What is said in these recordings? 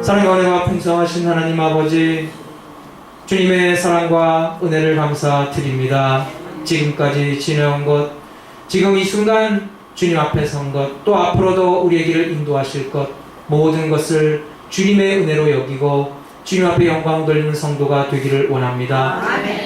사랑과 은혜가 풍성하신 하나님 아버지, 주님의 사랑과 은혜를 감사드립니다. 지금까지 지내온 것, 지금 이 순간 주님 앞에 선 것, 또 앞으로도 우리의 길을 인도하실 것, 모든 것을 주님의 은혜로 여기고 주님 앞에 영광 돌리는 성도가 되기를 원합니다.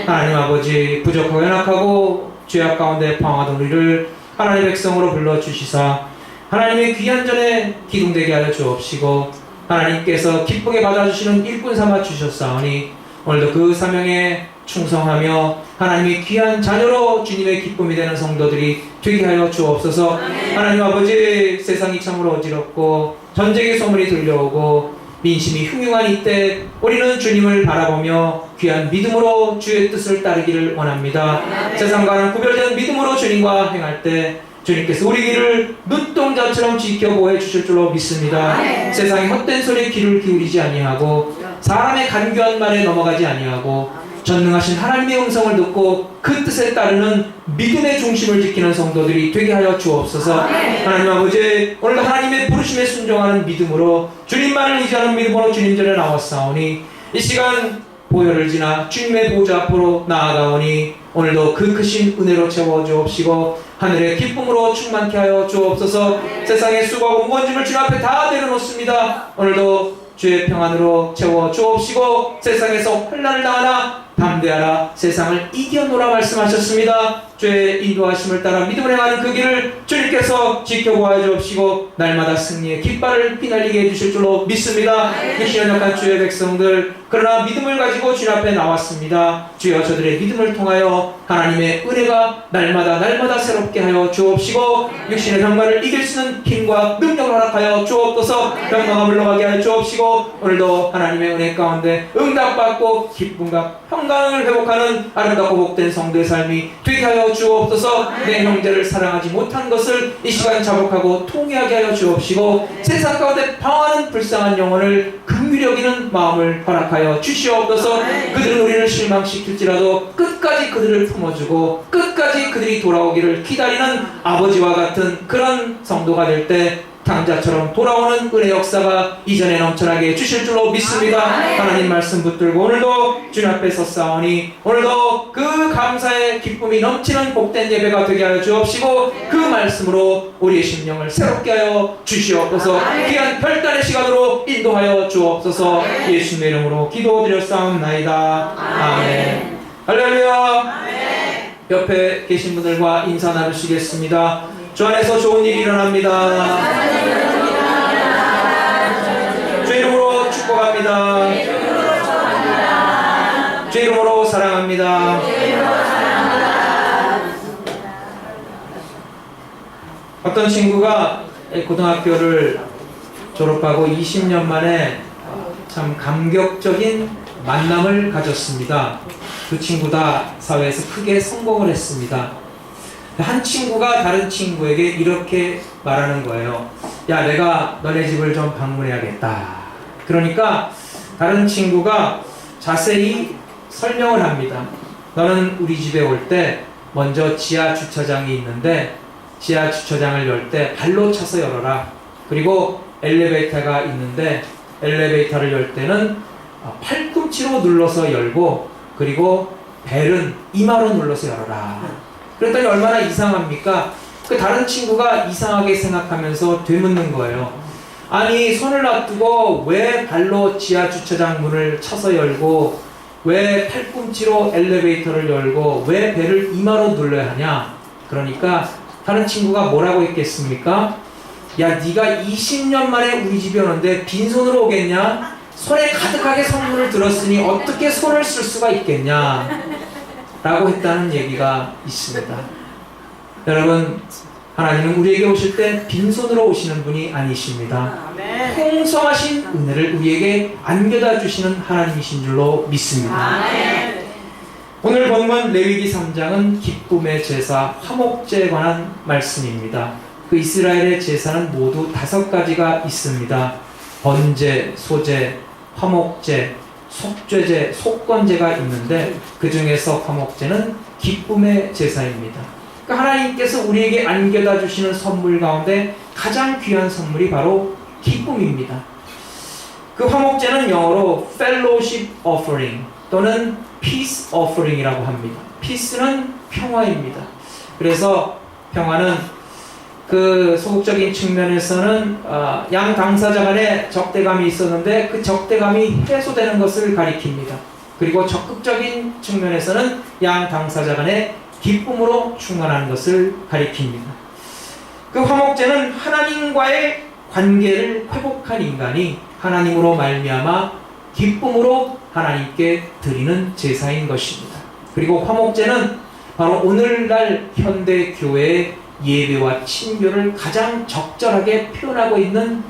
하나님 아버지, 부족하고 연약하고 죄악 가운데 방황하던 우리를 하나님의 백성으로 불러주시사 하나님의 귀한 전에 기둥되게 하여 주옵시고, 하나님께서 기쁘게 받아주시는 일꾼 삼아 주셨사오니 오늘도 그 사명에 충성하며 하나님의 귀한 자녀로 주님의 기쁨이 되는 성도들이 되게 하여 주옵소서. 하나님 아버지, 세상이 참으로 어지럽고 전쟁의 소문이 들려오고 민심이 흉흉한 이때 우리는 주님을 바라보며 귀한 믿음으로 주의 뜻을 따르기를 원합니다. 세상과는 구별된 믿음으로 주님과 행할 때 주님께서 우리 길을 눈동자처럼 지켜보해 주실 줄로 믿습니다. 세상의 헛된 소리에 귀를 기울이지 아니하고 사람의 간교한 말에 넘어가지 아니하고 전능하신 하나님의 음성을 듣고 그 뜻에 따르는 믿음의 중심을 지키는 성도들이 되게 하여 주옵소서. 하나님 아버지, 오늘도 하나님의 부르심에 순종하는 믿음으로 주님만을 의지하는 믿음으로 주님 전에 나왔사오니 이 시간 보혈을 지나 주님의 보좌 앞으로 나아가오니 오늘도 그 크신 은혜로 채워 주옵시고 하늘의 기쁨으로 충만케 하여 주옵소서. 세상의 수고하고 무거운 짐을 주님 앞에 다 내려놓습니다. 오늘도 주의 평안으로 채워 주옵시고 세상에서 환난을 당하나 담대하라, 세상을 이겨노라 말씀하셨습니다. 주의 인도하심을 따라 믿음을 행하는 그 길을 주님께서 지켜보아 주옵시고 날마다 승리의 깃발을 휘날리게 해주실 줄로 믿습니다. 역시 연약한 주의 백성들, 그러나 믿음을 가지고 주님 앞에 나왔습니다. 주여, 저들의 믿음을 통하여 하나님의 은혜가 날마다 새롭게 하여 주옵시고 육신의 병마를 이길 수 있는 힘과 능력을 허락하여 주옵소서. 병마가 물러가게 하여 주옵시고 오늘도 하나님의 은혜 가운데 응답받고 기쁨과 평강을 회복하는 아름답고 복된 성도의 삶이 되게 하여 주옵소서. 내 형제를 사랑하지 못한 것을 이 시간 자복하고 통회하게 하여 주옵시고 세상 가운데 방황하는 불쌍한 영혼을 긍휼히 여기는 마음을 허락하여 주시옵소서. 그들은 우리를 실망시킬지라도 끝까지 그들을 품어주고 끝까지 그들이 돌아오기를 기다리는 아버지와 같은 그런 성도가 될 때 당자처럼 돌아오는 은혜 역사가 이전에 넘쳐나게 주실 줄로 믿습니다. 하나님 말씀 붙들고 오늘도 주님 앞에 섰사오니 오늘도 그 감사의 기쁨이 넘치는 복된 예배가 되게 하여 주옵시고 그 말씀으로 우리의 심령을 새롭게 하여 주시옵소서. 귀한 별단의 시간으로 인도하여 주옵소서. 예수님의 이름으로 기도드렸사옵나이다. 아멘. 할렐루야. 옆에 계신 분들과 인사 나누시겠습니다. 주 안에서 좋은 일이 일어납니다. 주 이름으로 축복합니다. 주 이름으로 사랑합니다. 어떤 친구가 고등학교를 졸업하고 20년 만에 참 감격적인 만남을 가졌습니다. 두 친구 다 사회에서 크게 성공을 했습니다. 한 친구가 다른 친구에게 이렇게 말하는 거예요. 야, 내가 너네 집을 좀 방문해야겠다. 그러니까 다른 친구가 자세히 설명을 합니다. 너는 우리 집에 올 때 먼저 지하 주차장이 있는데 지하 주차장을 열 때 발로 차서 열어라. 그리고 엘리베이터가 있는데 엘리베이터를 열 때는 팔꿈치로 눌러서 열고 그리고 벨은 이마로 눌러서 열어라. 그랬더니 얼마나 이상합니까? 그 다른 친구가 이상하게 생각하면서 되묻는 거예요. 아니, 손을 놔두고 왜 발로 지하 주차장 문을 쳐서 열고 왜 팔꿈치로 엘리베이터를 열고 왜 벨을 이마로 눌러야 하냐? 그러니까 다른 친구가 뭐라고 했겠습니까? 야, 네가 20년 만에 우리 집에 오는데 빈손으로 오겠냐? 손에 가득하게 선물을 들었으니 어떻게 손을 쓸 수가 있겠냐? 라고 했다는 얘기가 있습니다. 여러분, 하나님은 우리에게 오실 때 빈손으로 오시는 분이 아니십니다. 풍성하신 은혜를 우리에게 안겨다 주시는 하나님이신 줄로 믿습니다. 오늘 본문 레위기 3장은 기쁨의 제사 화목제에 관한 말씀입니다. 그 이스라엘의 제사는 모두 5가지가 있습니다. 번제, 소제, 화목제, 속죄제, 속건제가 있는데 그 중에서 화목제는 기쁨의 제사입니다. 그러니까 하나님께서 우리에게 안겨다 주시는 선물 가운데 가장 귀한 선물이 바로 기쁨입니다. 그 화목제는 영어로 fellowship offering 또는 peace offering이라고 합니다. peace는 평화입니다. 그래서 평화는 그 소극적인 측면에서는 양 당사자 간에 적대감이 있었는데 그 적대감이 해소되는 것을 가리킵니다. 그리고 적극적인 측면에서는 양 당사자 간에 기쁨으로 충만한 것을 가리킵니다. 그 화목제는 하나님과의 관계를 회복한 인간이 하나님으로 말미암아 기쁨으로 하나님께 드리는 제사인 것입니다. 그리고 화목제는 바로 오늘날 현대 교회의 예배와 친교를 가장 적절하게 표현하고 있는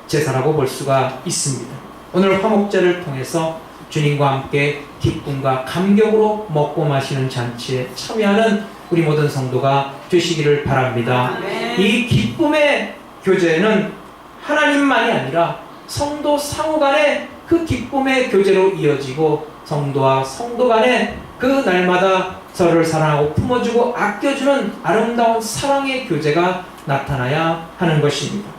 제사라고 볼 수가 있습니다. 오늘 화목제를 통해서 주님과 함께 기쁨과 감격으로 먹고 마시는 잔치에 참여하는 우리 모든 성도가 되시기를 바랍니다. 이 기쁨의 교제는 하나님만이 아니라 성도 상호 간에 그 기쁨의 교제로 이어지고 성도와 성도 간에 그 날마다 서로를 사랑하고 품어주고 아껴주는 아름다운 사랑의 교제가 나타나야 하는 것입니다.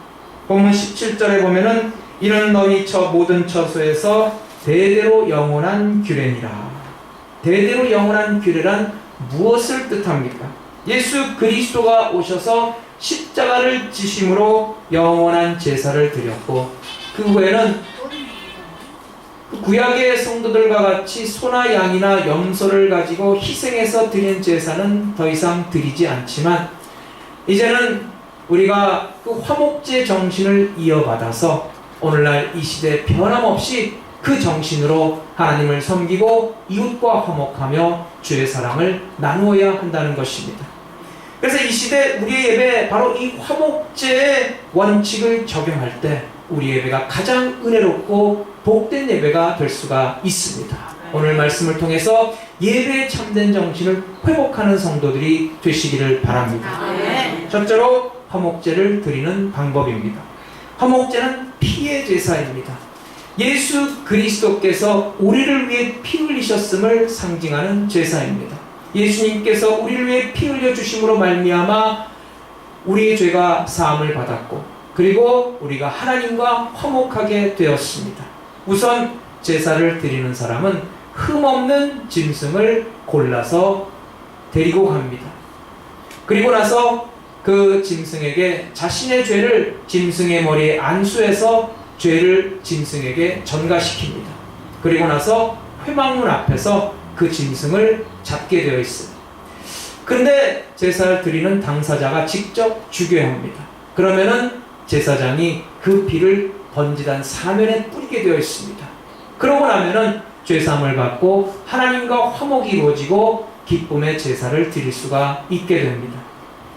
본문 17절에 보면은 이는 너희 모든 처소에서 대대로 영원한 규례니라. 대대로 영원한 규례란 무엇을 뜻합니까? 예수 그리스도가 오셔서 십자가를 지심으로 영원한 제사를 드렸고 그 후에는 구약의 성도들과 같이 소나 양이나 염소를 가지고 희생해서 드린 제사는 더 이상 드리지 않지만 이제는 우리가 그 화목제 정신을 이어받아서 오늘날 이 시대 변함없이 그 정신으로 하나님을 섬기고 이웃과 화목하며 주의 사랑을 나누어야 한다는 것입니다. 그래서 이 시대 우리의 예배 바로 이 화목제의 원칙을 적용할 때 우리 예배가 가장 은혜롭고 복된 예배가 될 수가 있습니다. 오늘 말씀을 통해서 예배의 참된 정신을 회복하는 성도들이 되시기를 바랍니다. 첫째로 화목제를 드리는 방법입니다. 화목제는 피의 제사입니다. 예수 그리스도께서 우리를 위해 피 흘리셨음을 상징하는 제사입니다. 예수님께서 우리를 위해 피 흘려 주심으로 말미암아 우리의 죄가 사함을 받았고 그리고 우리가 하나님과 화목하게 되었습니다. 우선 제사를 드리는 사람은 흠없는 짐승을 골라서 데리고 갑니다. 그리고 나서 그 짐승에게 자신의 죄를 짐승의 머리에 안수해서 죄를 짐승에게 전가시킵니다. 그리고 나서 회막문 앞에서 그 짐승을 잡게 되어 있어요. 그런데 제사를 드리는 당사자가 직접 죽여야 합니다. 그러면은 제사장이 그 피를 번지단 사면에 뿌리게 되어 있습니다. 그러고 나면은 죄사함을 받고 하나님과 화목이 이루어지고 기쁨의 제사를 드릴 수가 있게 됩니다.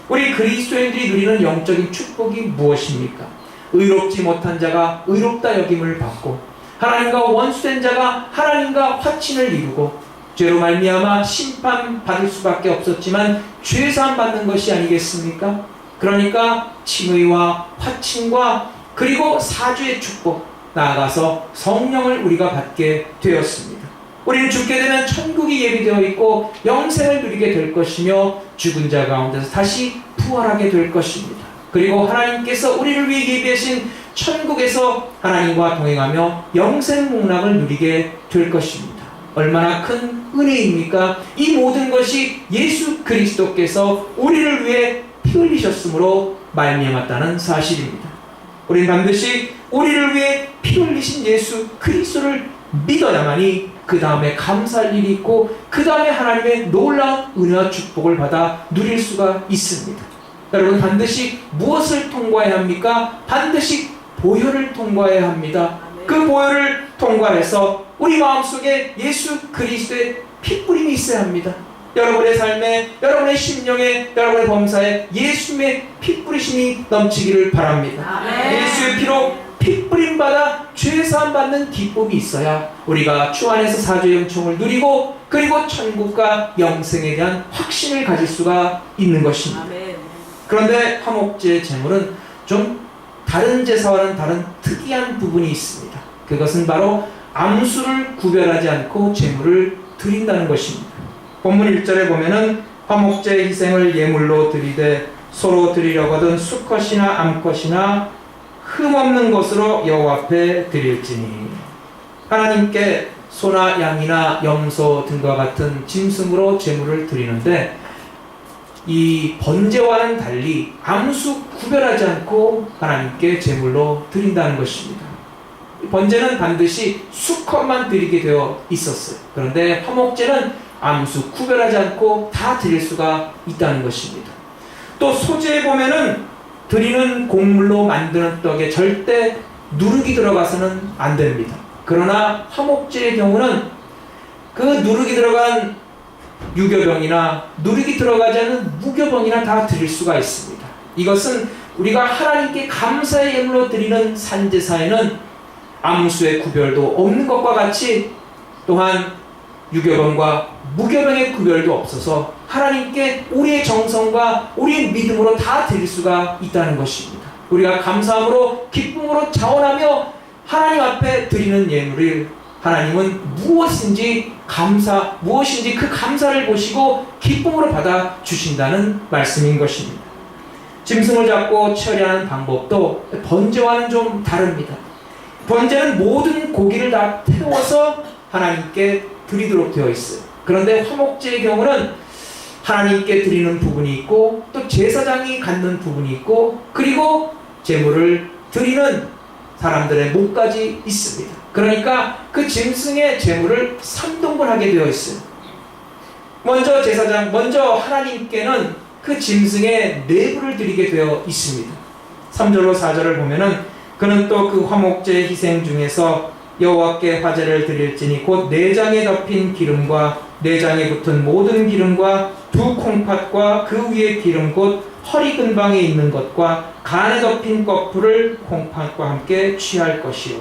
우리 그리스도인들이 누리는 영적인 축복이 무엇입니까? 의롭지 못한 자가 의롭다 여김을 받고 하나님과 원수된 자가 하나님과 화친을 이루고 죄로 말미암아 심판받을 수밖에 없었지만 죄사함 받는 것이 아니겠습니까? 그러니까 칭의와 화친과 그리고 사주의 축복, 나아가서 성령을 우리가 받게 되었습니다. 우리는 죽게 되면 천국이 예비되어 있고 영생을 누리게 될 것이며 죽은 자 가운데서 다시 부활하게 될 것입니다. 그리고 하나님께서 우리를 위해 예비하신 천국에서 하나님과 동행하며 영생 복락을 누리게 될 것입니다. 얼마나 큰 은혜입니까? 이 모든 것이 예수 그리스도께서 우리를 위해 피 흘리셨으므로 말미암았다는 사실입니다. 우리는 반드시 우리를 위해 피 흘리신 예수 그리스도를 믿어야만이 그 다음에 감사할 일이 있고 그 다음에 하나님의 놀라운 은혜와 축복을 받아 누릴 수가 있습니다. 여러분 반드시 무엇을 통과해야 합니까? 반드시 보혈을 통과해야 합니다. 그 보혈을 통과해서 우리 마음속에 예수 그리스도의 핏뿌림이 있어야 합니다. 여러분의 삶에, 여러분의 심령에, 여러분의 범사에 예수님의 핏뿌리심이 넘치기를 바랍니다. 예수의 피로 핏뿌림 받아 죄사함 받는 기쁨이 있어야 우리가 주 안에서 사주의 은총을 누리고 그리고 천국과 영생에 대한 확신을 가질 수가 있는 것입니다. 그런데 화목제의 제물은 좀 다른 제사와는 다른 특이한 부분이 있습니다. 그것은 바로 암수를 구별하지 않고 제물을 드린다는 것입니다. 본문 1절에 보면은 화목제 희생을 예물로 드리되 서로 드리려거든 수컷이나 암컷이나 흠없는 것으로 여호와 앞에 드릴지니. 하나님께 소나 양이나 염소 등과 같은 짐승으로 제물을 드리는데 이 번제와는 달리 아무수 구별하지 않고 하나님께 제물로 드린다는 것입니다. 번제는 반드시 수컷만 드리게 되어 있었어요. 그런데 화목제는 아무수 구별하지 않고 다 드릴 수가 있다는 것입니다. 또 소제에 보면은 드리는 곡물로 만드는 떡에 절대 누룩이 들어가서는 안 됩니다. 그러나 화목제의 경우는 그 누룩이 들어간 유교병이나 누룩이 들어가지 않은 무교병이나 다 드릴 수가 있습니다. 이것은 우리가 하나님께 감사의 예물로 드리는 산제사에는 아무수의 구별도 없는 것과 같이 또한 유교병과 무교병의 구별도 없어서 하나님께 우리의 정성과 우리의 믿음으로 다 드릴 수가 있다는 것입니다. 우리가 감사함으로 기쁨으로 자원하며 하나님 앞에 드리는 예물을 하나님은 무엇인지 그 감사를 보시고 기쁨으로 받아 주신다는 말씀인 것입니다. 짐승을 잡고 처리하는 방법도 번제와는 좀 다릅니다. 번제는 모든 고기를 다 태워서 하나님께 드리도록 되어 있어요. 그런데 화목제의 경우는 하나님께 드리는 부분이 있고 또 제사장이 갖는 부분이 있고 그리고 제물을 드리는 사람들의 몫까지 있습니다. 그러니까 그 짐승의 제물을 3등분하게 되어 있어요. 먼저 하나님께는 그 짐승의 내부를 드리게 되어 있습니다. 3절로 4절을 보면은 그는 또 그 화목제 희생 중에서 여호와께 화제를 드릴지니 곧 내장에 덮인 기름과 내장에 붙은 모든 기름과 두 콩팥과 그 위에 기름 곧 허리 근방에 있는 것과 간에 덮인 거풀을 콩팥과 함께 취할 것이요.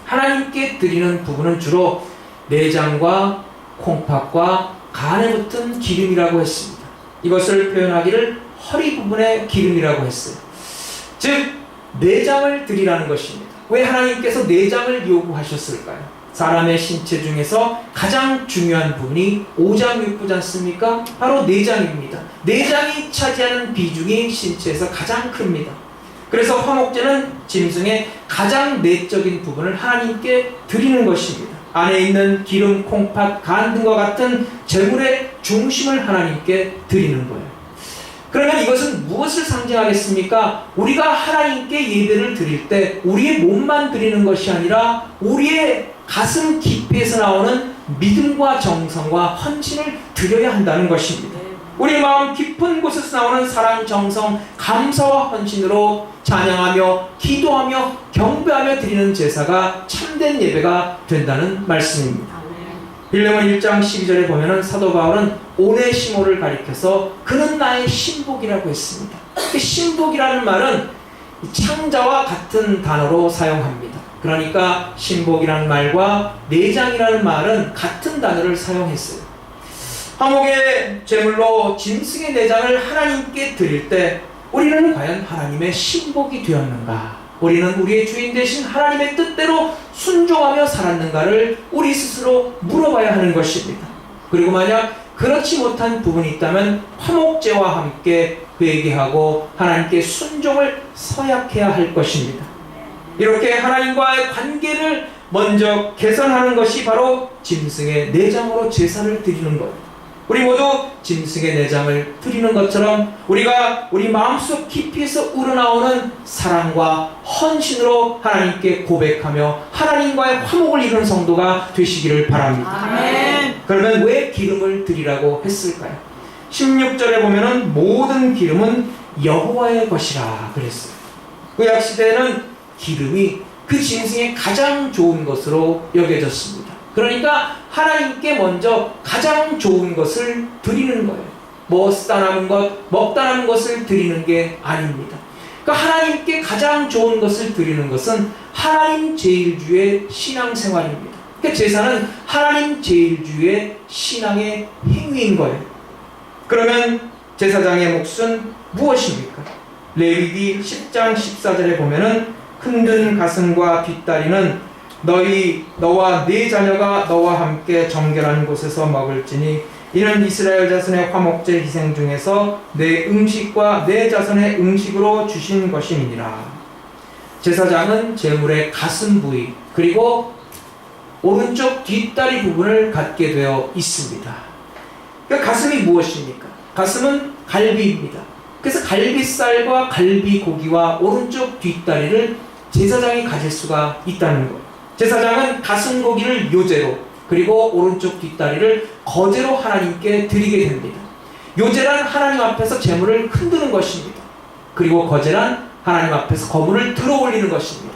하나님께 드리는 부분은 주로 내장과 콩팥과 간에 붙은 기름이라고 했습니다. 이것을 표현하기를 허리 부분의 기름이라고 했어요. 즉 내장을 드리라는 것입니다. 왜 하나님께서 내장을 요구하셨을까요? 사람의 신체 중에서 가장 중요한 부분이 오장육부지 않습니까? 바로 내장입니다. 내장이 차지하는 비중이 신체에서 가장 큽니다. 그래서 화목제는 짐승의 가장 내적인 부분을 하나님께 드리는 것입니다. 안에 있는 기름, 콩팥, 간 등과 같은 제물의 중심을 하나님께 드리는 거예요. 그러면 이것은 무엇을 상징하겠습니까? 우리가 하나님께 예배를 드릴 때 우리의 몸만 드리는 것이 아니라 우리의 가슴 깊이에서 나오는 믿음과 정성과 헌신을 드려야 한다는 것입니다. 우리 마음 깊은 곳에서 나오는 사랑, 정성, 감사와 헌신으로 찬양하며 기도하며 경배하며 드리는 제사가 참된 예배가 된다는 말씀입니다. 빌레몬 1장 12절에 보면은 사도 바울은 오네시모를 가리켜서 그는 나의 신복이라고 했습니다. 그 신복이라는 말은 창자와 같은 단어로 사용합니다. 그러니까 신복이라는 말과 내장이라는 말은 같은 단어를 사용했어요. 화목의 제물로 짐승의 내장을 하나님께 드릴 때 우리는 과연 하나님의 신복이 되었는가? 우리는 우리의 주인 되신 하나님의 뜻대로 순종하며 살았는가를 우리 스스로 물어봐야 하는 것입니다. 그리고 만약 그렇지 못한 부분이 있다면 화목제와 함께 회개하고 하나님께 순종을 서약해야 할 것입니다. 이렇게 하나님과의 관계를 먼저 개선하는 것이 바로 짐승의 내장으로 제사를 드리는 것. 우리 모두 짐승의 내장을 드리는 것처럼 우리가 우리 마음속 깊이에서 우러나오는 사랑과 헌신으로 하나님께 고백하며 하나님과의 화목을 이루는 성도가 되시기를 바랍니다. 아멘. 그러면 왜 기름을 드리라고 했을까요? 16절에 보면은 모든 기름은 여호와의 것이라 그랬어요. 구약시대에는 기름이 그 짐승의 가장 좋은 것으로 여겨졌습니다. 그러니까 하나님께 먼저 가장 좋은 것을 드리는 거예요. 뭐 쓰다 남은 것, 먹다 남은 것을 드리는 게 아닙니다. 그러니까 하나님께 가장 좋은 것을 드리는 것은 하나님 제일주의 신앙생활입니다. 그러니까 제사는 하나님 제일주의 신앙의 행위인 거예요. 그러면 제사장의 몫은 무엇입니까? 레위기 10장 14절에 보면은 흔든 가슴과 뒷다리는 너와 네 자녀가 너와 함께 정결한 곳에서 먹을지니 이는 이스라엘 자손의 화목제 희생 중에서 내 음식과 내 자손의 음식으로 주신 것임이니라. 제사장은 제물의 가슴 부위 그리고 오른쪽 뒷다리 부분을 갖게 되어 있습니다. 그러니까 가슴이 무엇입니까? 가슴은 갈비입니다. 그래서 갈비살과 갈비고기와 오른쪽 뒷다리를 제사장이 가질 수가 있다는 것. 제사장은 가슴 고기를 요제로, 그리고 오른쪽 뒷다리를 거제로 하나님께 드리게 됩니다. 요제란 하나님 앞에서 제물을 흔드는 것입니다. 그리고 거제란 하나님 앞에서 거물을 들어 올리는 것입니다.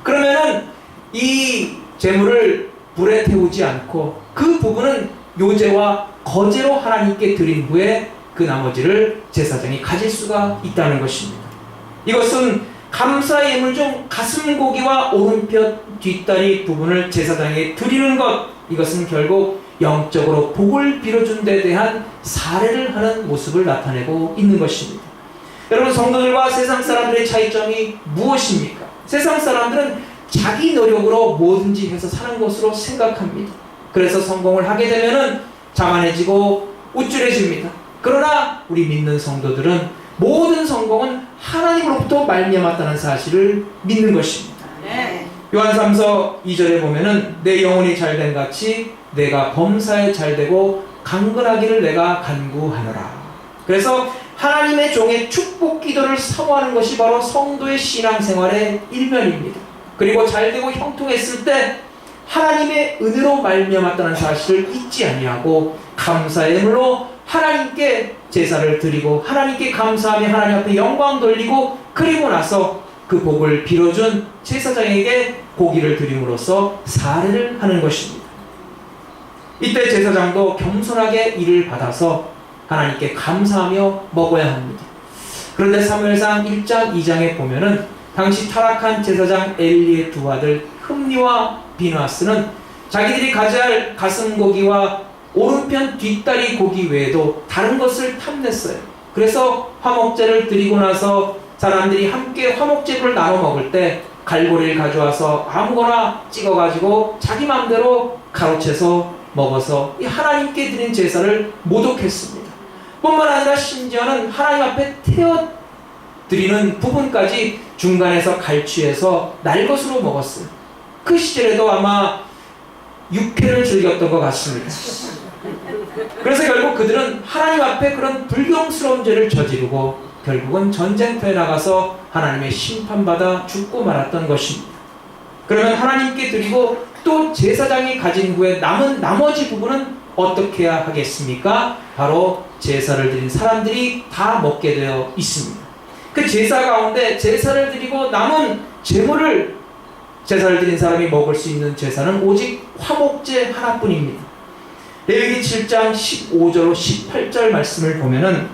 그러면은 이 제물을 불에 태우지 않고 그 부분은 요제와 거제로 하나님께 드린 후에 그 나머지를 제사장이 가질 수가 있다는 것입니다. 이것은 감사 예물 중 가슴 고기와 오른편 뒷다리 부분을 제사장에게 드리는 것, 이것은 결국 영적으로 복을 빌어준 데 대한 사례를 하는 모습을 나타내고 있는 것입니다. 여러분, 성도들과 세상 사람들의 차이점이 무엇입니까? 세상 사람들은 자기 노력으로 뭐든지 해서 사는 것으로 생각합니다. 그래서 성공을 하게 되면은 자만해지고 우쭐해집니다. 그러나 우리 믿는 성도들은 모든 성공은 하나님으로부터 말미암았다는 사실을 믿는 것입니다. 네. 요한 3서 2절에 보면은 내 영혼이 잘된 같이 내가 범사에 잘되고 강건하기를 내가 간구하노라. 그래서 하나님의 종의 축복 기도를 사모하는 것이 바로 성도의 신앙생활의 일면입니다. 그리고 잘되고 형통했을 때 하나님의 은혜로 말미암았다는 사실을 잊지 아니하고 감사의 예물로 하나님께 제사를 드리고 하나님께 감사하며 하나님 앞에 영광 돌리고, 그리고 나서 그 복을 빌어준 제사장에게 고기를 드림으로써 사례를 하는 것입니다. 이때 제사장도 겸손하게 이를 받아서 하나님께 감사하며 먹어야 합니다. 그런데 사무엘상 1장 2장에 보면은 당시 타락한 제사장 엘리의 두 아들 흠니와 비누아스는 자기들이 가져야 할 가슴고기와 오른편 뒷다리 고기 외에도 다른 것을 탐냈어요. 그래서 화목제를 드리고 나서 사람들이 함께 화목제를 나눠 먹을 때 갈고리를 가져와서 아무거나 찍어가지고 자기 마음대로 가로채서 먹어서 이 하나님께 드린 제사를 모독했습니다. 뿐만 아니라 심지어는 하나님 앞에 태워드리는 부분까지 중간에서 갈취해서 날 것으로 먹었어요. 그 시절에도 아마 육회를 즐겼던 것 같습니다. 그래서 결국 그들은 하나님 앞에 그런 불경스러운 죄를 저지르고 결국은 전쟁터에 나가서 하나님의 심판받아 죽고 말았던 것입니다. 그러면 하나님께 드리고 또 제사장이 가진 후에 남은 나머지 부분은 어떻게 해야 하겠습니까? 바로 제사를 드린 사람들이 다 먹게 되어 있습니다. 그 제사 가운데 제사를 드리고 남은 제물을 제사를 드린 사람이 먹을 수 있는 제사는 오직 화목제 하나뿐입니다. 레위기 7장 15절 18절 말씀을 보면은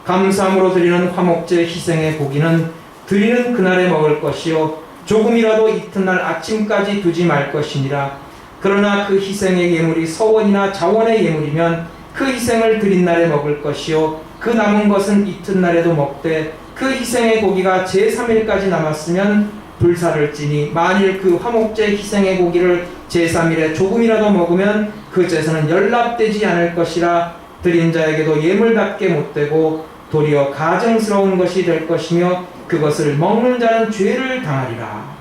감사함으로 드리는 화목제 희생의 고기는 드리는 그날에 먹을 것이요 조금이라도 이튿날 아침까지 두지 말 것이니라. 그러나 그 희생의 예물이 서원이나 자원의 예물이면 그 희생을 드린 날에 먹을 것이요 그 남은 것은 이튿날에도 먹되 그 희생의 고기가 제3일까지 남았으면 불사를 찌니 만일 그 화목제 희생의 고기를 제3일에 조금이라도 먹으면 그 제사는 연락되지 않을 것이라. 드린 자에게도 예물답게 못되고 도리어 가증스러운 것이 될 것이며 그것을 먹는 자는 죄를 당하리라.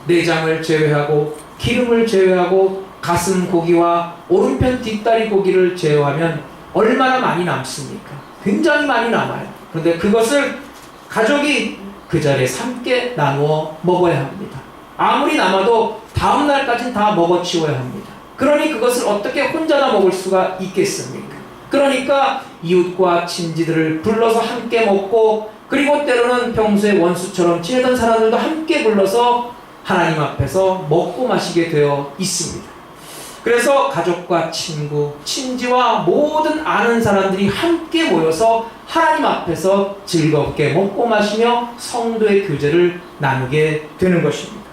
내장을 제외하고 기름을 제외하고 가슴 고기와 오른편 뒷다리 고기를 제외하면 얼마나 많이 남습니까? 굉장히 많이 남아요. 그런데 그것을 가족이 그 자리에 함께 나누어 먹어야 합니다. 아무리 남아도 다음 날까지는 다 먹어치워야 합니다. 그러니 그것을 어떻게 혼자 다 먹을 수가 있겠습니까? 그러니까 이웃과 친지들을 불러서 함께 먹고, 그리고 때로는 평소에 원수처럼 지내던 사람들도 함께 불러서 하나님 앞에서 먹고 마시게 되어 있습니다. 그래서 가족과 친구, 친지와 모든 아는 사람들이 함께 모여서 하나님 앞에서 즐겁게 먹고 마시며 성도의 교제를 나누게 되는 것입니다.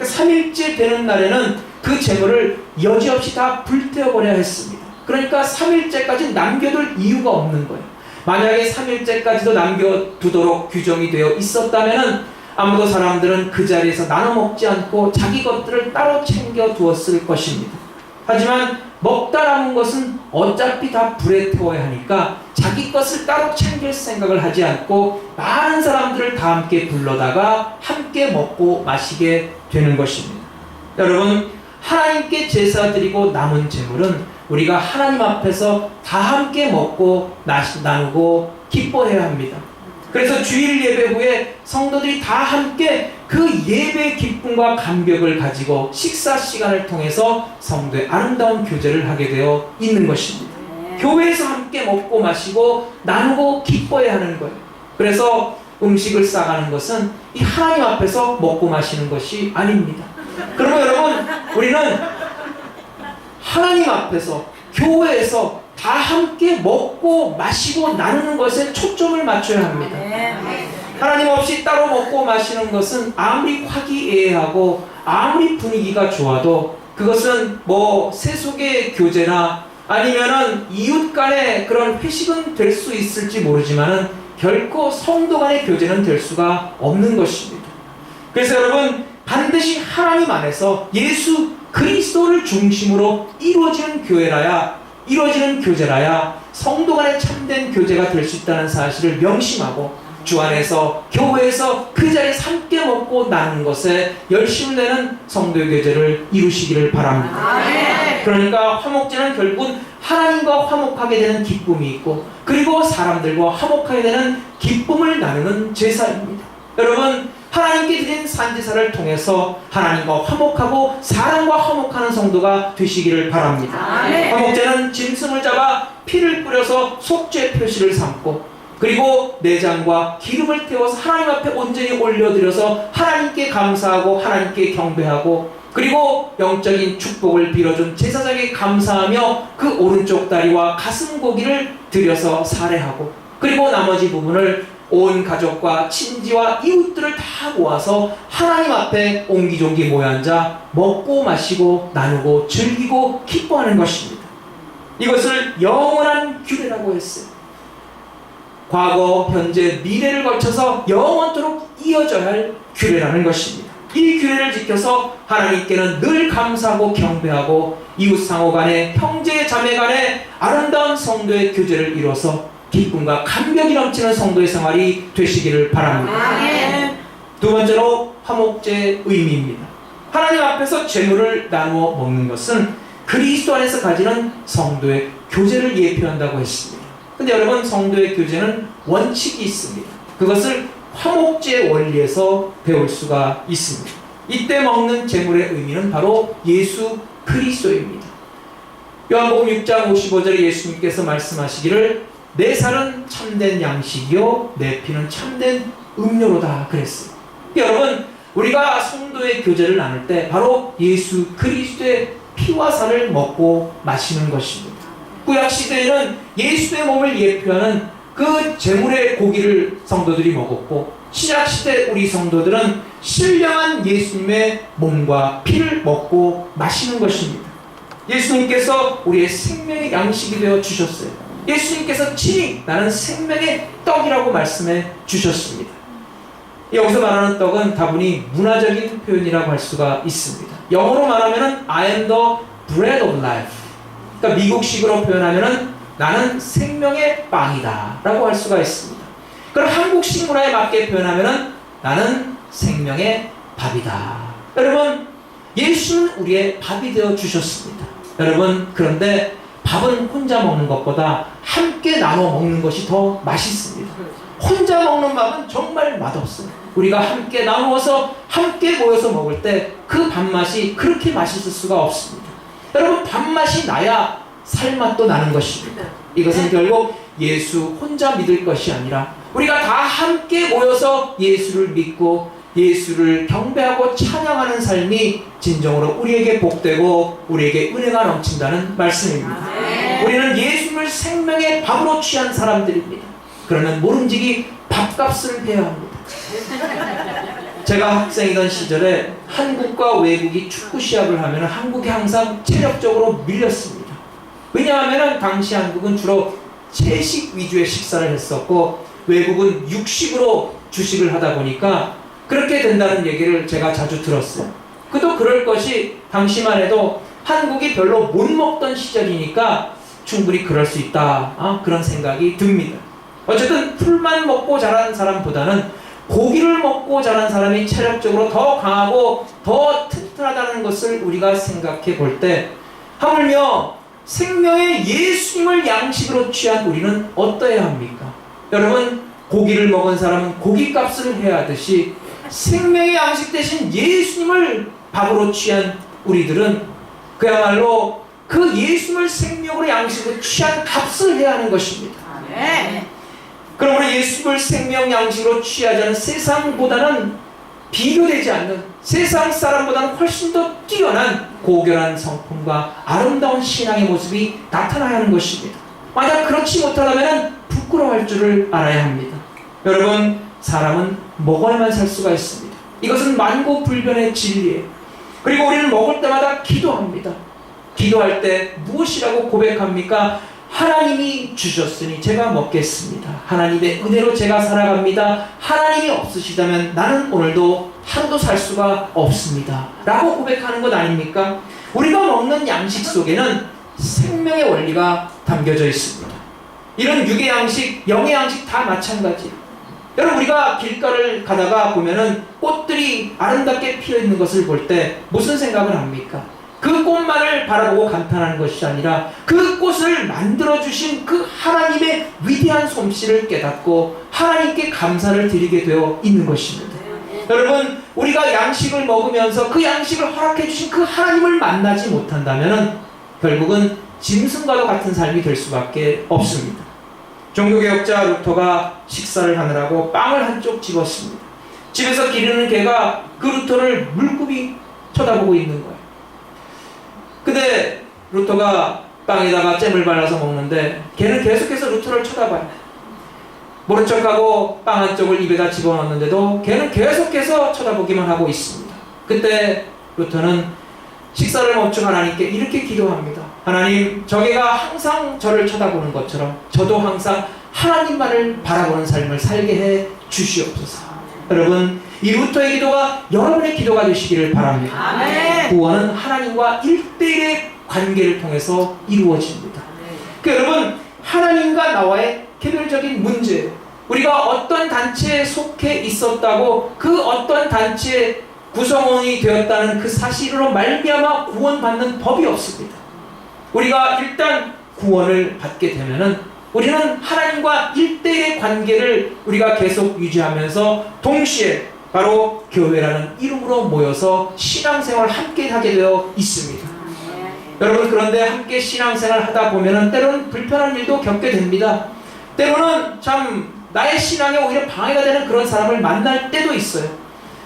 3일째 되는 날에는 그 제물을 여지없이 다 불태워버려야 했습니다. 그러니까 3일째까지 남겨둘 이유가 없는 거예요. 만약에 3일째까지도 남겨두도록 규정이 되어 있었다면 아무도 사람들은 그 자리에서 나눠 먹지 않고 자기 것들을 따로 챙겨 두었을 것입니다. 하지만 먹다 남은 것은 어차피 다 불에 태워야 하니까 자기 것을 따로 챙길 생각을 하지 않고 많은 사람들을 다 함께 불러다가 함께 먹고 마시게 되는 것입니다. 여러분, 하나님께 제사 드리고 남은 재물은 우리가 하나님 앞에서 다 함께 먹고 나누고 기뻐해야 합니다. 그래서 주일 예배 후에 성도들이 다 함께 그 예배의 기쁨과 감격을 가지고 식사 시간을 통해서 성도의 아름다운 교제를 하게 되어 있는 것입니다. 교회에서 함께 먹고 마시고 나누고 기뻐해야 하는 거예요. 그래서 음식을 싸가는 것은 이 하나님 앞에서 먹고 마시는 것이 아닙니다. 그러면 여러분, 우리는 하나님 앞에서 교회에서 다 함께 먹고 마시고 나누는 것에 초점을 맞춰야 합니다. 하나님 없이 따로 먹고 마시는 것은 아무리 화기애애하고 아무리 분위기가 좋아도 그것은 뭐 세속의 교제나 아니면은 이웃 간의 그런 회식은 될 수 있을지 모르지만은 결코 성도 간의 교제는 될 수가 없는 것입니다. 그래서 여러분, 반드시 하나님 안에서 예수 그리스도를 중심으로 이루어지는 교제라야 성도 간의 참된 교제가 될 수 있다는 사실을 명심하고 주 안에서 교회에서 그 자리에서 함께 먹고 나누는 것에 열심을 내는 성도의 교제를 이루시기를 바랍니다. 그러니까 화목제는 결국은 하나님과 화목하게 되는 기쁨이 있고 그리고 사람들과 화목하게 되는 기쁨을 나누는 제사입니다. 여러분, 하나님께 드린 산제사를 통해서 하나님과 화목하고 사람과 화목하는 성도가 되시기를 바랍니다. 화목제는 짐승을 잡아 피를 뿌려서 속죄 표시를 삼고 그리고 내장과 기름을 태워서 하나님 앞에 온전히 올려드려서 하나님께 감사하고 하나님께 경배하고 그리고 영적인 축복을 빌어준 제사장에게 감사하며 그 오른쪽 다리와 가슴 고기를 드려서 살해하고 그리고 나머지 부분을 온 가족과 친지와 이웃들을 다 모아서 하나님 앞에 옹기종기 모여 앉아 먹고 마시고 나누고 즐기고 기뻐하는 것입니다. 이것을 영원한 규례라고 했어요. 과거, 현재, 미래를 거쳐서 영원토록 이어져야 할 규례라는 것입니다. 이 규례를 지켜서 하나님께는 늘 감사하고 경배하고 이웃 상호 간에 형제 자매 간에 아름다운 성도의 교제를 이뤄서 기쁨과 감격이 넘치는 성도의 생활이 되시기를 바랍니다. 두 번째로 화목제의 의미입니다. 하나님 앞에서 제물을 나누어 먹는 것은 그리스도 안에서 가지는 성도의 교제를 예표한다고 했습니다. 근데 여러분, 성도의 교제는 원칙이 있습니다. 그것을 화목제의 원리에서 배울 수가 있습니다. 이때 먹는 제물의 의미는 바로 예수 그리스도입니다. 요한복음 6장 55절에 예수님께서 말씀하시기를 내 살은 참된 양식이요 내 피는 참된 음료로다 그랬어요. 여러분, 우리가 성도의 교제를 나눌 때 바로 예수 그리스도의 피와 살을 먹고 마시는 것입니다. 구약시대에는 예수의 몸을 예표하는 그 제물의 고기를 성도들이 먹었고 신약시대 우리 성도들은 신령한 예수님의 몸과 피를 먹고 마시는 것입니다. 예수님께서 우리의 생명의 양식이 되어 주셨어요. 예수님께서 친히 나는 생명의 떡이라고 말씀해 주셨습니다. 여기서 말하는 떡은 다분히 문화적인 표현이라고 할 수가 있습니다. 영어로 말하면 I am the bread of life. 그러니까 미국식으로 표현하면 나는 생명의 빵이다 라고 할 수가 있습니다. 그럼 한국식 문화에 맞게 표현하면 나는 생명의 밥이다. 여러분, 예수는 우리의 밥이 되어 주셨습니다. 여러분, 그런데 밥은 혼자 먹는 것보다 함께 나눠 먹는 것이 더 맛있습니다. 혼자 먹는 밥은 정말 맛없어요. 우리가 함께 나누어서 함께 모여서 먹을 때 그 밥맛이 그렇게 맛있을 수가 없습니다. 여러분, 밥맛이 나야 살맛도 나는 것입니다. 이것은 결국 예수 혼자 믿을 것이 아니라 우리가 다 함께 모여서 예수를 믿고 예수를 경배하고 찬양하는 삶이 진정으로 우리에게 복되고 우리에게 은혜가 넘친다는 말씀입니다. 우리는 예수를 생명의 밥으로 취한 사람들입니다. 그러면 모름지기 밥값을 해야 합니다. 제가 학생이던 시절에 한국과 외국이 축구 시합을 하면 한국이 항상 체력적으로 밀렸습니다. 왜냐하면 당시 한국은 주로 채식 위주의 식사를 했었고 외국은 육식으로 주식을 하다 보니까 그렇게 된다는 얘기를 제가 자주 들었어요. 그도 그럴 것이 당시만 해도 한국이 별로 못 먹던 시절이니까 충분히 그럴 수 있다. 그런 생각이 듭니다. 어쨌든 풀만 먹고 자란 사람보다는 고기를 먹고 자란 사람이 체력적으로 더 강하고 더 튼튼하다는 하는 것을 우리가 생각해 볼 때 하물며 생명의 예수님을 양식으로 취한 우리는 어떠해야 합니까? 여러분, 고기를 먹은 사람은 고기값을 해야 하듯이 생명의 양식 대신 예수님을 밥으로 취한 우리들은 그야말로 그 예수님을 생명으로 양식으로 취한 값을 해야 하는 것입니다. 그러므로 예수님을 생명 양식으로 취하자는 세상보다는 비교되지 않는, 세상 사람보다는 훨씬 더 뛰어난 고결한 성품과 아름다운 신앙의 모습이 나타나야 하는 것입니다. 만약 그렇지 못하다면 부끄러워할 줄을 알아야 합니다. 여러분, 사람은 먹어야만 살 수가 있습니다. 이것은 만고불변의 진리예요. 그리고 우리는 먹을 때마다 기도합니다. 기도할 때 무엇이라고 고백합니까? 하나님이 주셨으니 제가 먹겠습니다. 하나님의 은혜로 제가 살아갑니다. 하나님이 없으시다면 나는 오늘도 하루도 살 수가 없습니다. 라고 고백하는 것 아닙니까? 우리가 먹는 양식 속에는 생명의 원리가 담겨져 있습니다. 이런 육의 양식, 영의 양식 다 마찬가지예요. 여러분, 우리가 길가를 가다가 보면은 꽃들이 아름답게 피어 있는 것을 볼 때 무슨 생각을 합니까? 그 꽃만을 바라보고 감탄하는 것이 아니라 그 꽃을 만들어주신 그 하나님의 위대한 솜씨를 깨닫고 하나님께 감사를 드리게 되어 있는 것입니다. 여러분, 우리가 양식을 먹으면서 그 양식을 허락해 주신 그 하나님을 만나지 못한다면 결국은 짐승과도 같은 삶이 될 수밖에 없습니다. 종교개혁자 루터가 식사를 하느라고 빵을 한쪽 집었습니다. 집에서 기르는 개가 그 루터를 물급이 쳐다보고 있는 거예요. 근데 루터가 빵에다가 잼을 발라서 먹는데 걔는 계속해서 루터를 쳐다봐요. 모른 척하고 빵 한쪽을 입에다 집어넣는데도 걔는 계속해서 쳐다보기만 하고 있습니다. 그때 루터는 식사를 멈춘 하나님께 이렇게 기도합니다. 하나님, 저 개가 항상 저를 쳐다보는 것처럼 저도 항상 하나님만을 바라보는 삶을 살게 해 주시옵소서. 여러분, 이 루터의 기도가 여러분의 기도가 되시기를 바랍니다. 아멘. 구원은 하나님과 1대1의 관계를 통해서 이루어집니다. 여러분, 하나님과 나와의 개별적인 문제예요. 우리가 어떤 단체에 속해 있었다고 그 어떤 단체의 구성원이 되었다는 그 사실로 말미암아 구원받는 법이 없습니다. 우리가 일단 구원을 받게 되면은 우리는 하나님과 1대1의 관계를 우리가 계속 유지하면서 동시에 바로 교회라는 이름으로 모여서 신앙생활을 함께 하게 되어 있습니다. 여러분, 그런데 함께 신앙생활을 하다 보면은 때로는 불편한 일도 겪게 됩니다. 때로는 참 나의 신앙에 오히려 방해가 되는 그런 사람을 만날 때도 있어요.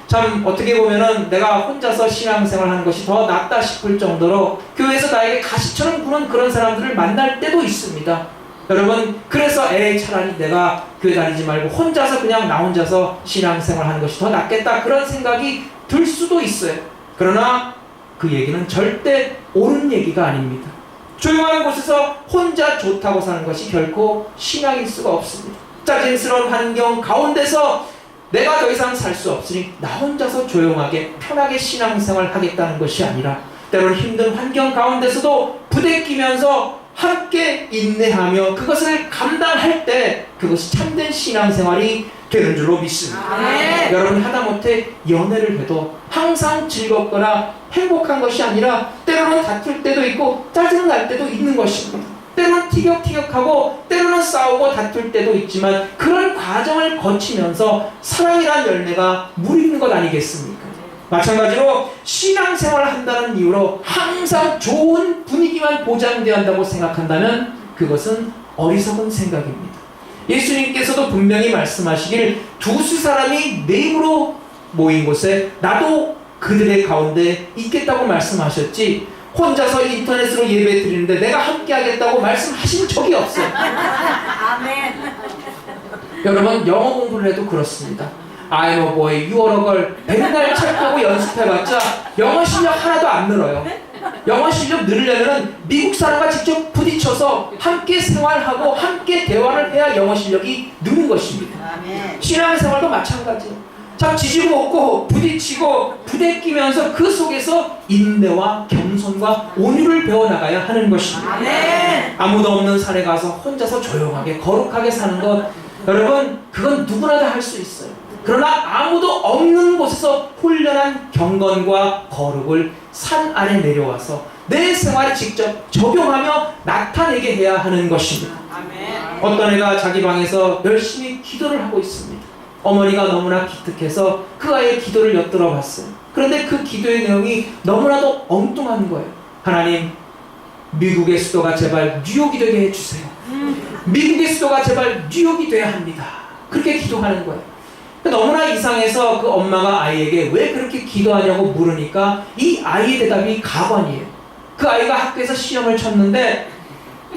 참 어떻게 보면은 내가 혼자서 신앙생활 하는 것이 더 낫다 싶을 정도로 교회에서 나에게 가시처럼 구는 그런 사람들을 만날 때도 있습니다. 여러분, 그래서 차라리 내가 교회 다니지 말고 혼자서 그냥 나 혼자서 신앙생활 하는 것이 더 낫겠다, 그런 생각이 들 수도 있어요. 그러나 그 얘기는 절대 옳은 얘기가 아닙니다. 조용한 곳에서 혼자 좋다고 사는 것이 결코 신앙일 수가 없습니다. 짜증스러운 환경 가운데서 내가 더 이상 살 수 없으니 나 혼자서 조용하게 편하게 신앙생활 하겠다는 것이 아니라 때로는 힘든 환경 가운데서도 부대끼면서 함께 인내하며 그것을 감당할 때 그것이 참된 신앙생활이 되는 줄로 믿습니다. 네. 여러분, 하다못해 연애를 해도 항상 즐겁거나 행복한 것이 아니라 때로는 다툴 때도 있고 짜증날 때도 있는 것입니다. 때로는 티격태격하고 때로는 싸우고 다툴 때도 있지만 그런 과정을 거치면서 사랑이란 열매가 무르익는 것 아니겠습니까? 마찬가지로 신앙생활을 한다는 이유로 항상 좋은 분위기만 보장되어야 한다고 생각한다면 그것은 어리석은 생각입니다. 예수님께서도 분명히 말씀하시길 두수 사람이 내 입으로 모인 곳에 나도 그들의 가운데 있겠다고 말씀하셨지 혼자서 인터넷으로 예배 드리는데 내가 함께 하겠다고 말씀하신 적이 없어요. 아멘. 여러분, 영어 공부를 해도 그렇습니다. I'm a boy, you are a girl. 맨날 책하고 연습해봤자 영어 실력 하나도 안 늘어요. 영어 실력 늘으려면 미국 사람과 직접 부딪혀서 함께 생활하고 함께 대화를 해야 영어 실력이 느는 것입니다. 신앙생활도 마찬가지예요. 참 지지고 볶고 부딪히고 부대끼면서 그 속에서 인내와 겸손과 온유를 배워나가야 하는 것입니다. 아무도 없는 산에 가서 혼자서 조용하게 거룩하게 사는 것, 여러분, 그건 누구나 다 할 수 있어요. 그러나 아무도 없는 곳에서 훈련한 경건과 거룩을 산 아래 내려와서 내 생활에 직접 적용하며 나타내게 해야 하는 것입니다. 어떤 애가 자기 방에서 열심히 기도를 하고 있습니다. 어머니가 너무나 기특해서 그 아이의 기도를 엿들어 봤어요. 그런데 그 기도의 내용이 너무나도 엉뚱한 거예요. 하나님, 미국의 수도가 제발 뉴욕이 되게 해주세요. 미국의 수도가 제발 뉴욕이 돼야 합니다. 그렇게 기도하는 거예요. 너무나 이상해서 그 엄마가 아이에게 왜 그렇게 기도하냐고 물으니까 이 아이의 대답이 가관이에요. 그 아이가 학교에서 시험을 쳤는데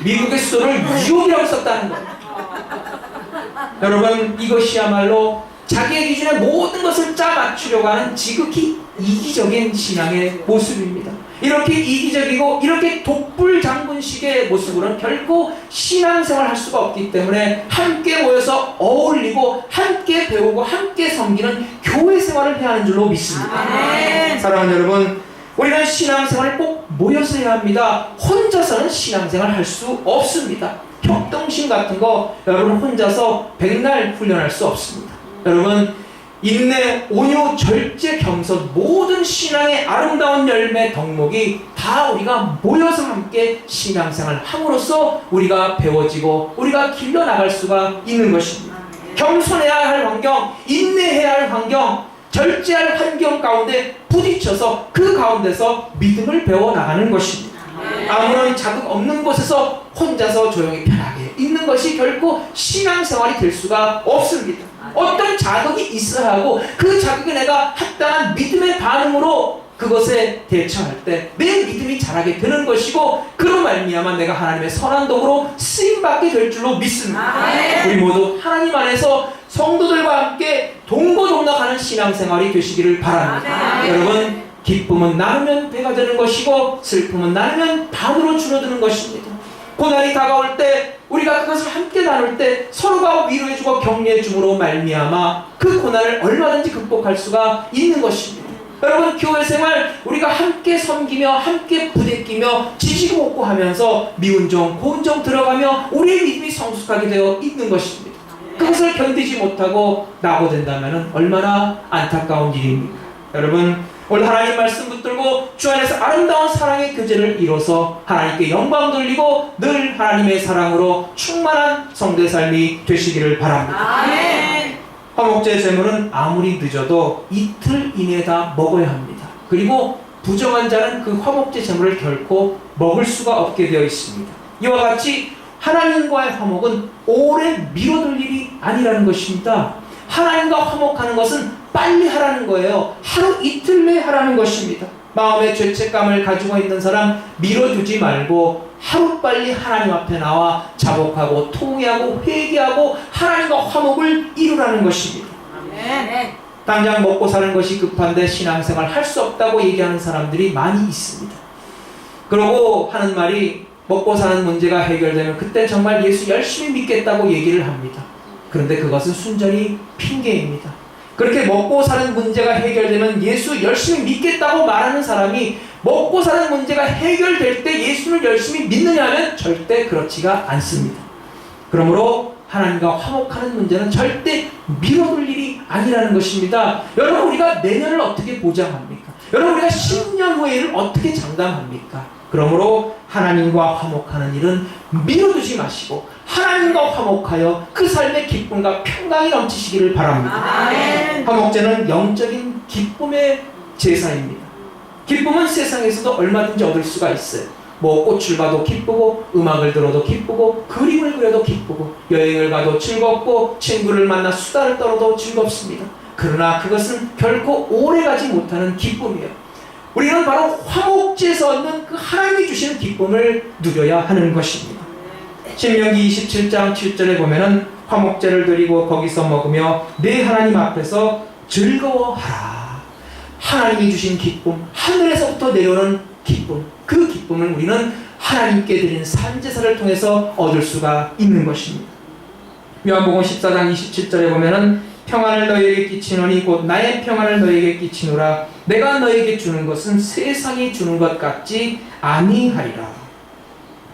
미국의 수도를 뉴욕이라고 썼다는 거예요. 여러분, 이것이야말로 자기의 기준에 모든 것을 짜맞추려고 하는 지극히 이기적인 신앙의 모습입니다. 이렇게 이기적이고 이렇게 독불장군식의 모습으로는 결코 신앙생활을 할 수가 없기 때문에 함께 모여서 어울리고 함께 배우고 함께 섬기는 교회 생활을 해야 하는 줄로 믿습니다. 사랑하는 여러분, 우리는 신앙생활을 꼭 모여서 해야 합니다. 혼자서는 신앙생활을 할 수 없습니다. 협동심 같은 거 여러분 혼자서 백날 훈련할 수 없습니다. 여러분, 인내, 온유, 절제, 겸손, 모든 신앙의 아름다운 열매 덕목이 다 우리가 모여서 함께 신앙생활을 함으로써 우리가 배워지고 우리가 길러나갈 수가 있는 것입니다. 겸손해야 할 환경, 인내해야 할 환경, 절제할 환경 가운데 부딪혀서 그 가운데서 믿음을 배워나가는 것입니다. 아무런 자극 없는 곳에서 혼자서 조용히 편하게 있는 것이 결코 신앙생활이 될 수가 없습니다. 어떤 자극이 있어야 하고 그 자극에 내가 합당한 믿음의 반응으로 그것에 대처할 때 내 믿음이 자라게 되는 것이고 그로 말미암아 내가 하나님의 선한 도구로 쓰임받게 될 줄로 믿습니다. 우리 모두 하나님 안에서 성도들과 함께 동고동락하는 신앙생활이 되시기를 바랍니다. 여러분, 기쁨은 나누면 배가 되는 것이고 슬픔은 나누면 반으로 줄어드는 것입니다. 고난이 다가올 때 우리가 그것을 함께 나눌 때 서로가 위로해주고 격려해줌으로 말미암아 그 고난을 얼마든지 극복할 수가 있는 것입니다. 여러분, 교회 생활 우리가 함께 섬기며 함께 부대끼며 지지고 볶고 하면서 미운 정 고운 정 들어가며 우리의 믿음이 성숙하게 되어 있는 것입니다. 그것을 견디지 못하고 낙오된다면 얼마나 안타까운 일입니까? 여러분, 오늘 하나님 말씀 붙들고 주 안에서 아름다운 사랑의 교제를 이뤄서 하나님께 영광 돌리고 늘 하나님의 사랑으로 충만한 성도의 삶이 되시기를 바랍니다. 아멘. 화목제 제물은 아무리 늦어도 이틀 이내에 다 먹어야 합니다. 그리고 부정한 자는 그 화목제 제물을 결코 먹을 수가 없게 되어 있습니다. 이와 같이 하나님과의 화목은 오래 미뤄둘 일이 아니라는 것입니다. 하나님과 화목하는 것은 빨리 하라는 거예요. 하루 이틀 내에 하라는 것입니다. 마음의 죄책감을 가지고 있는 사람 미뤄두지 말고 하루빨리 하나님 앞에 나와 자복하고 통회하고 회개하고 하나님과 화목을 이루라는 것입니다. 아멘. 당장 먹고 사는 것이 급한데 신앙생활 할 수 없다고 얘기하는 사람들이 많이 있습니다. 그러고 하는 말이 먹고 사는 문제가 해결되면 그때 정말 예수 열심히 믿겠다고 얘기를 합니다. 그런데 그것은 순전히 핑계입니다. 그렇게 먹고 사는 문제가 해결되면 예수 열심히 믿겠다고 말하는 사람이 먹고 사는 문제가 해결될 때 예수를 열심히 믿느냐 하면 절대 그렇지가 않습니다. 그러므로 하나님과 화목하는 문제는 절대 미뤄둘 일이 아니라는 것입니다. 여러분, 우리가 내년을 어떻게 보장합니까? 여러분, 우리가 10년 후의 일을 어떻게 장담합니까? 그러므로 하나님과 화목하는 일은 미뤄두지 마시고 하나님과 화목하여 그 삶의 기쁨과 평강이 넘치시기를 바랍니다. 아멘. 화목제는 영적인 기쁨의 제사입니다. 기쁨은 세상에서도 얼마든지 얻을 수가 있어요. 뭐 꽃을 봐도 기쁘고 음악을 들어도 기쁘고 그림을 그려도 기쁘고 여행을 가도 즐겁고 친구를 만나 수다를 떨어도 즐겁습니다. 그러나 그것은 결코 오래가지 못하는 기쁨이에요. 우리는 바로 화목제에서 얻는 그 하나님이 주시는 기쁨을 누려야 하는 것입니다. 신명기 27장 7절에 보면은 화목제를 드리고 거기서 먹으며 내 하나님 앞에서 즐거워하라. 하나님이 주신 기쁨, 하늘에서부터 내려오는 기쁨, 그 기쁨을 우리는 하나님께 드리는 산제사를 통해서 얻을 수가 있는 것입니다. 요한복음 14장 27절에 보면은 평안을 너희에게 끼치노니 곧 나의 평안을 너희에게 끼치노라. 내가 너희에게 주는 것은 세상이 주는 것 같지 아니하리라.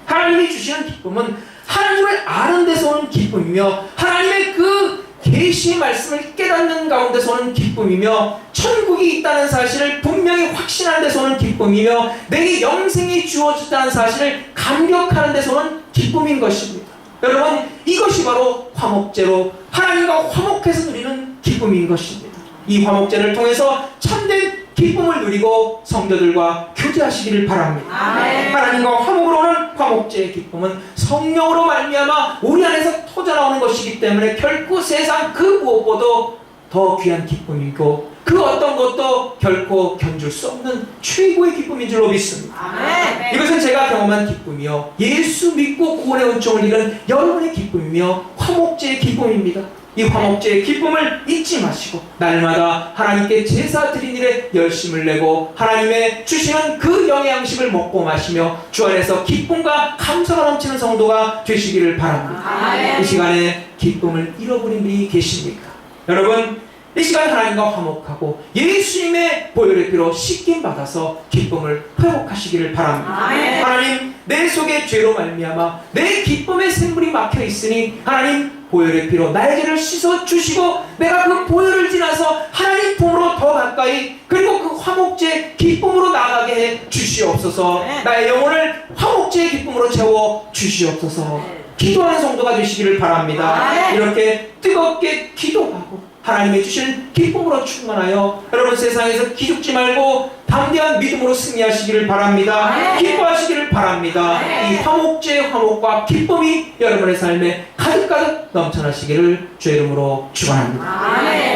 하나님이 주시는 기쁨은 하나님을 아는 데서 오는 기쁨이며 하나님의 그 계시의 말씀을 깨닫는 가운데서는 기쁨이며 천국이 있다는 사실을 분명히 확신하는 데서는 기쁨이며 내게 영생이 주어졌다는 사실을 감격하는 데서는 기쁨인 것입니다. 여러분, 이것이 바로 화목제로 하나님과 화목해서 누리는 기쁨인 것입니다. 이 화목제를 통해서 참된 기쁨을 누리고 성도들과 교제하시기를 바랍니다. 아멘. 하나님과 화목으로 오는 화목제의 기쁨은 성령으로 말미암아 우리 안에서 터져나오는 것이기 때문에 결코 세상 그 무엇보다 더 귀한 기쁨이고 그 어떤 것도 결코 견줄 수 없는 최고의 기쁨인 줄로 믿습니다. 아멘. 이것은 제가 경험한 기쁨이요 예수 믿고 구원의 은총을 잃은 여러분의 기쁨이며 화목제의 기쁨입니다. 이 화목제의 기쁨을 잊지 마시고 날마다 하나님께 제사 드린 일에 열심을 내고 하나님의 주시는 그 영의 양식을 먹고 마시며 주 안에서 기쁨과 감사가 넘치는 성도가 되시기를 바랍니다. 아멘. 이 시간에 기쁨을 잃어버린 분이 계십니까? 여러분, 이 시간 하나님과 화목하고 예수님의 보혈의 피로 씻김 받아서 기쁨을 회복하시기를 바랍니다. 아멘. 하나님, 내 속에 죄로 말미암아 내 기쁨의 샘물이 막혀 있으니 하나님 보혈의 피로 나의 죄를 씻어 주시고 내가 그 보혈을 지나서 하나님 품으로 더 가까이 그리고 그 화목제의 기쁨으로 나아가게 해 주시옵소서. 나의 영혼을 화목제의 기쁨으로 채워 주시옵소서. 기도하는 성도가 되시기를 바랍니다. 이렇게 뜨겁게 기도하고 하나님의 주신 기쁨으로 충만하여 여러분 세상에서 기죽지 말고 담대한 믿음으로 승리하시기를 바랍니다. 기뻐하시기를 바랍니다. 이 화목제의 화목과 기쁨이 여러분의 삶에 가득가득 넘쳐나시기를 주의 이름으로 축원합니다. 아멘.